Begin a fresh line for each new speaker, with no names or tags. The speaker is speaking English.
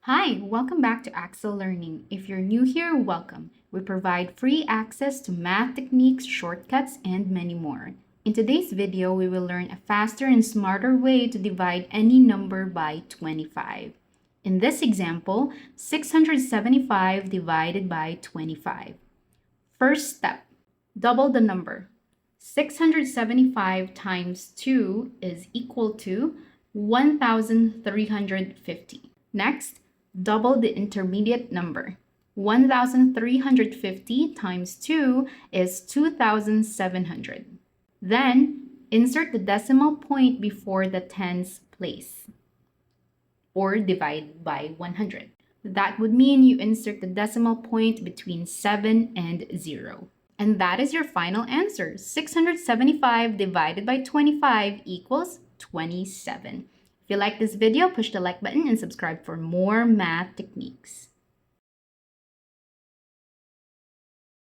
Hi, welcome back to Axel Learning. If you're new here, welcome. We provide free access to math techniques, shortcuts, and many more. In today's video, we will learn a faster and smarter way to divide any number by 25. In this example, 675 divided by 25. First step, double the number. 675 times 2 is equal to 1,350. Next, double the intermediate number. 1,350 times 2 is 2,700. Then, insert the decimal point before the tens place, or divide by 100. That would mean you insert the decimal point between 7 and 0. And that is your final answer. 675 divided by 25 equals 27. If you like this video, push the like button and subscribe for more math techniques.